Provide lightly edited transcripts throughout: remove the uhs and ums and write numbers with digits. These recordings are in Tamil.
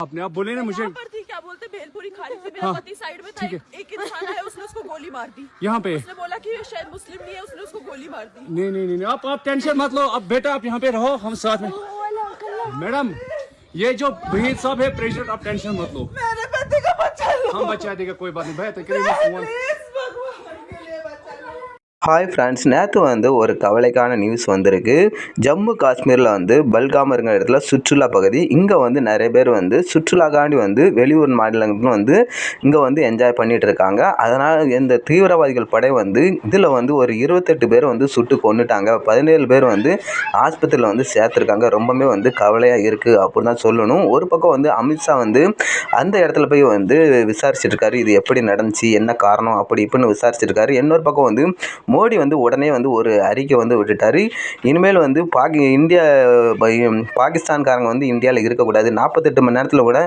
आपने आप बोले ना मुझे यहाँ पर थी, क्या बोलते, भेलपुरी खा रही थी, मेरा हाँ, पति साइड में था, ठीक है। एक इंसान है, उसने उसको गोली मार दी। यहाँ पे उसने बोला कि ये शायद मुस्लिम नहीं है, उसने उसको गोली मार दी। नहीं, आप टेंशन मत लो। अब बेटा आप यहाँ पे रहो, हम साथ में। मैडम ये जो बहीद साहब है प्रेसिडेंट, आप टेंशन मत लो, मेरे पति का बच्चा लो। हम बचा देगा, कोई बात नहीं। भैया तकरीबन प्लीज भगवान के लिए बचा लो। ஹாய் ஃப்ரெண்ட்ஸ், நேற்று வந்து ஒரு கவலைக்கான நியூஸ் வந்திருக்கு. ஜம்மு காஷ்மீரில் வந்து பல்காம் இருக்கிற இடத்துல சுற்றுலா பகுதி, இங்கே வந்து நிறைய பேர் வந்து சுற்றுலாக்காண்டி வந்து வெளியூர் மாநிலங்களும் வந்து இங்கே வந்து என்ஜாய் பண்ணிகிட்டு இருக்காங்க. அதனால் இந்த தீவிரவாதிகள் படை வந்து இதில் வந்து ஒரு 28 பேர் வந்து சுட்டு கொன்னுட்டாங்க. 17 பேர் வந்து ஆஸ்பத்திரியில் வந்து சேர்த்துருக்காங்க. ரொம்பவே வந்து கவலையாக இருக்குது அப்படின்னு தான் சொல்லணும். ஒரு பக்கம் வந்து அமித்ஷா வந்து அந்த இடத்துல போய் வந்து விசாரிச்சிருக்காரு, இது எப்படி நடந்துச்சு, என்ன காரணம் அப்படி இப்படின்னு விசாரிச்சிருக்காரு. இன்னொரு பக்கம் வந்து மோடி வந்து உடனே வந்து ஒரு அறிக்கை வந்து விட்டுட்டாரு. இனிமேல் வந்து பாகிஸ்தான்காரங்க வந்து இந்தியாவில் இருக்கக்கூடாது, 48 மணி நேரத்தில் கூட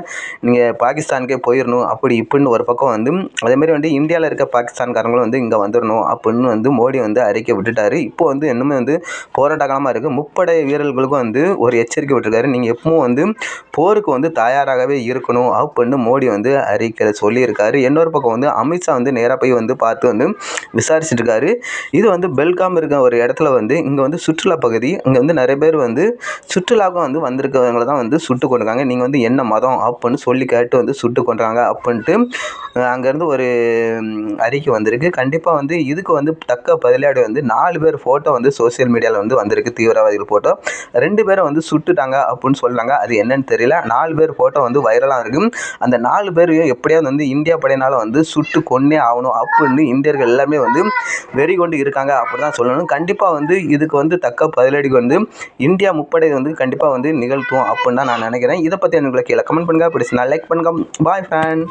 நீங்கள் பாகிஸ்தானுக்கே போயிடணும் அப்படி இப்படின்னு ஒரு பக்கம் வந்து, அதேமாதிரி வந்து இந்தியாவில் இருக்க பாகிஸ்தான்காரங்களும் வந்து இங்கே வந்துடணும் அப்படின்னு வந்து மோடி வந்து அறிக்கை விட்டுட்டாரு. இப்போ வந்து இன்னுமே வந்து போராட்ட காலமாக இருக்குது. முப்படை வீரர்களுக்கும் வந்து ஒரு எச்சரிக்கை விட்டுருக்காரு, நீங்கள் எப்பவும் வந்து போருக்கு வந்து தயாராகவே இருக்கணும் அப்படின்னு மோடி வந்து அறிக்கை சொல்லியிருக்காரு. இன்னொரு பக்கம் வந்து அமித்ஷா வந்து நேராக போய் வந்து பார்த்து வந்து விசாரிச்சுட்டு இருக்காரு. இது வந்து பெல்காம் இருக்க ஒரு இடத்துல வந்து இங்கே வந்து சுற்றுலா பகுதி, இங்கே வந்து நிறைய பேர் வந்து சுற்றுலாவுக்கும் வந்து வந்திருக்கவங்களை தான் வந்து சுட்டு கொண்டிருக்காங்க. நீங்கள் வந்து என்ன மதம் அப்படின்னு சொல்லி கேட்டு வந்து சுட்டு கொண்டுறாங்க அப்படின்ட்டு அங்கேருந்து ஒரு அறிக்கை வந்திருக்கு. கண்டிப்பாக வந்து இதுக்கு வந்து தக்க பதிலடி வந்து 4 பேர் ஃபோட்டோ வந்து சோசியல் மீடியாவில் வந்து வந்திருக்கு, தீவிரவாதிகள் ஃபோட்டோ. 2 பேரை வந்து சுட்டுட்டாங்க அப்படின்னு சொல்கிறாங்க, அது என்னன்னு தெரியல. 4 பேர் ஃபோட்டோ வந்து வைரலாக இருக்குது. அந்த 4 பேரையும் எப்படியாவது வந்து இந்தியா படையினால் வந்து சுட்டு கொன்னே ஆகணும் அப்படின்னு இந்தியர்கள் எல்லாமே வந்து வெறி கொண்டு இருக்காங்க அப்படி தான் சொல்லணும். கண்டிப்பாக வந்து இதுக்கு வந்து தக்க பதிலடிக்கு வந்து இந்தியா முப்படை வந்து கண்டிப்பாக வந்து நிகழ்த்தும் அப்படின்னு தான் நான் நினைக்கிறேன். இதை பற்றி எனக்கு கீழே கமெண்ட் பண்ணுங்கள், பிடிச்சி நான் லைக் பண்ணுங்கள். பாய் ஃப்ரெண்ட்.